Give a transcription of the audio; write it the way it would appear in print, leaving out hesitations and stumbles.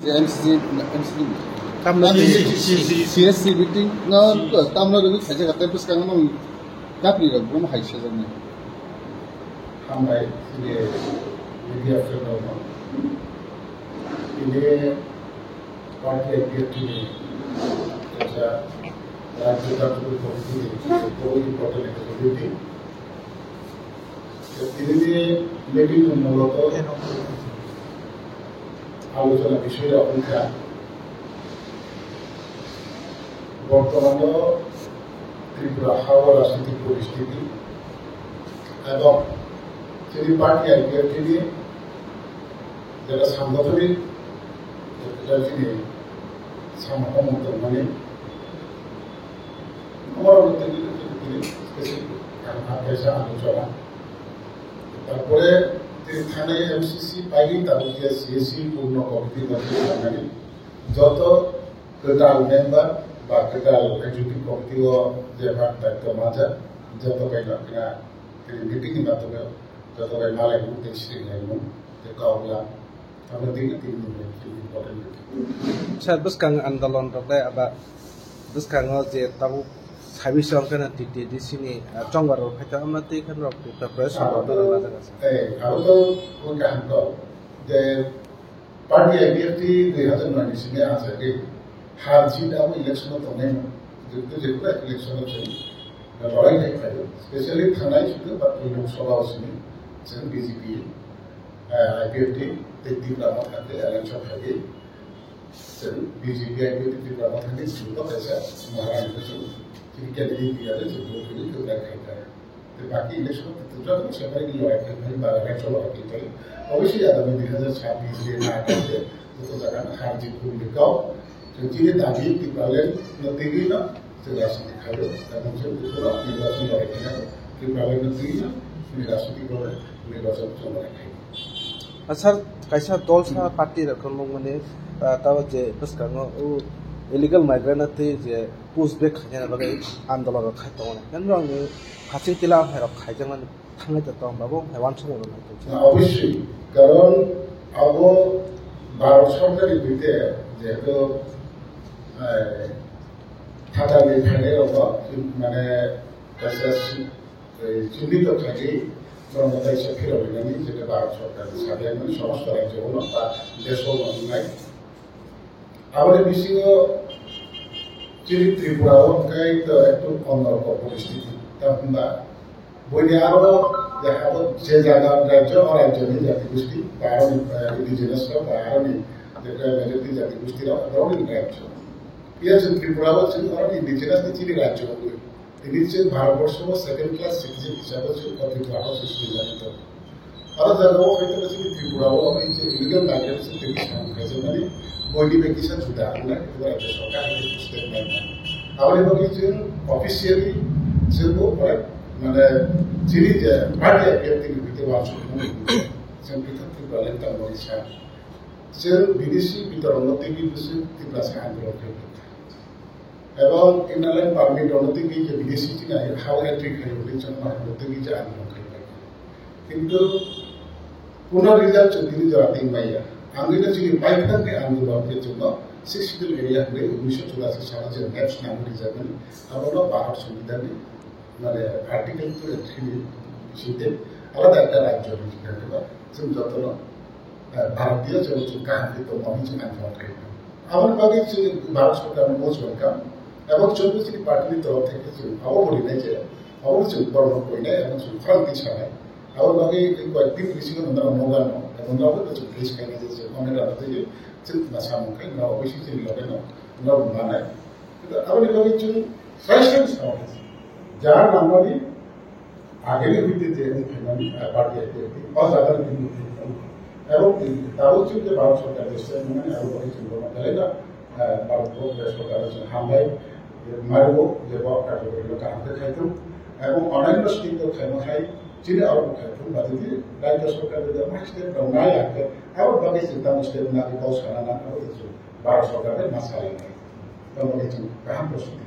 MCC Tamna CSC meeting na tamna dulu saja kata terus kan memang kapri kan belum hai saja ni. Hamai ini media firma ini parti ini kerja राज्य का कोई policy कोई important activity धीरे meeting মূলত আলোচনা বিষয় অপেক্ষা বর্তমানে ত্রিপুরা হাওয়া রাজনৈতিক পরিস্থিতি এবং তিনি পার্টি আইপিএফকে নিয়ে যেটা সাংগঠনিক তিনি সমর্থন মানে আমার তিনি আলোচনা তারপরে তিনি থানায় এমসিসি পাইনি তারপরে সিএসসি পূর্ণ কমিটির মধ্যে জানানি যত টোটাল মেম্বার বা টোটাল এক্সিকিউটিভ কমিটিও যে দায়িত্ব মাজা যত বাইনা তিনি মিটিংয়ের মাধ্যমে যত বাই মালাই মুহূর্তে সিরিয়াল যে কাউলা আমরা দিকে তিন important Saya bukan andalan roda aba bukan ngoje tahu habis orang kena di sini conggar orang kita amati kan rok di preparation roda roda kan. Aku tu bukan tahu the party activity 2019 sini aja ke hal sih dah election tu ni jadi election tu ni lawai ni kaya especially thanai juga parti Lok Sabha sini sen BJP IPFT tadi ramai ada election lagi sen BJP IPFT ramai ada juga kerja Maharashtra tu jadi candidate dia ada sebelum ini tu dah kaya बाकी election तो जब separate नहीं हुआ है भाई बारह election हुआ कि तो अवश्य ज्यादा में 2026 के नाटक से तो जगह हार जीत को निकाल तो जिन्हें दागी की प्रॉब्लम नतीजी ना तो राष्ट्र दिखाओ तब से पूरा निर्वाचन लड़के हैं कि प्रॉब्लम नतीजी ना राष्ट्र की प्रॉब्लम निर्वाचन चल रहा है Asal kaisa dol sa parti rakon mong mane tahu je bus kango illegal migrant nanti je pushback khanya bagai andolan rakhai tong kan rong ni হাসি তিলা হেরক খাইজামান থাঙ্গাই যেতাম বাবু হেওয়ান সময় অবশ্যই কারণ আব ভারত সরকারের বিরুদ্ধে যেহেতু থাকার এখানে মানে চিহ্নিত থাকে কর্মতা হিসেবে ফেরবে না যেটা ভারত সরকারের সাথে মানে সমস্ত রাজ্য হলো বা দেশ হলো নাই আমাদের বিষয় চিনি ত্রিপুরাও তো একটু অন্যরকম পরিস্থিতি তারপর বইয়ে আরো দেখাবো যে জায়গা রাজ্য অরাজ্যের জাতিগোষ্ঠী বা আরো ইন্ডিজিনাস বা আরো মেজরিটি জাতিগোষ্ঠীর ধরনের রাজ্য ইয়াছে ত্রিপুরা হচ্ছে ধরনের ইন্ডিজিনাস চিনি রাজ্য তিনি হচ্ছে ভারতবর্ষ সেকেন্ড ক্লাস সিটিজেন হিসাবে ত্রিপুরা সৃষ্টি জানিত আরো জায়গাও হয়তো হচ্ছে ত্রিপুরাও এই যে ইলিগাল মাইগ্রেন্টস তিনি সংখ্যা মানে বইটি বেকিসা জুদা আপনার রাজ্য সরকার স্টেটমেন্ট আবার এবং অফিসিয়ালি সেগুলো মানে যিনি যে পার্টি আইপিএফটি বিরুদ্ধে সম্পৃক্ত বলেন তার বলছেন সে বিদেশি বিতরণ থেকে তীব্র আন্দোলন এবং ইনালাইন পারমিট অনতিকে যে বিদেশি চিনা হাওয়া এন্ট্রি খাই জন্য থেকে যে আন্দোলন খাই কিন্তু পুনঃ রিজাল্ট তিনি যারা তিন মাইয়া আন্দোলন যিনি পাইখানকে আন্দোলনের জন্য 6 শিডিউল এরিয়া হয়ে 1984 সালে যে ম্যাপস নাম রিজার্ভ আমরা ভারত সংবিধানে মানে আর্টিকেল 3 শীতে আলাদা একটা রাজ্য যেমন যত ভারতীয় যেমন কাহানি তো মহিজ আন্দোলন করি আমার বাকি যে ভারত সরকার মোস্ট ওয়েলকাম এবং চন্দ্রশ্রী পার্টির তরফ থেকে যে অববলি নেই যে অবশ্যই বর্ণ করি নাই এবং ফ্রান্তি ছাড়াই আমার বাকি কয়েকদিন কৃষি মগানো এবং নবত ফেস খাই যে অনেক আলাদা যে চিন্তা সামুখাই না অবশ্যই চিনি লগে না নব মানায় কিন্তু আমার বাকি যে ফ্যাশন সামনে যার নাম্বারই আগের ভিত্তিতে পার্টি আইপিএফটি অসাধারণ কিন্তু এবং তাও হচ্ছে যে ভারত সরকার দেশের মানে আরো বড় চিন্তা তাই না ভারত সরকারের হামলায় মারব যে কার্যকরী কাহাতে খাইতাম এবং অন্যান্য স্টিক খাইমা খাই চিনে আরো খাইতাম বা যদি রাজ্য সরকারের স্টেপ নাই আগে আবার বাকি চিন্তা স্টেপ না বিকাশ সারা না ভারত সরকারের মাসালে নাই এবং কাহাম প্রস্তুতি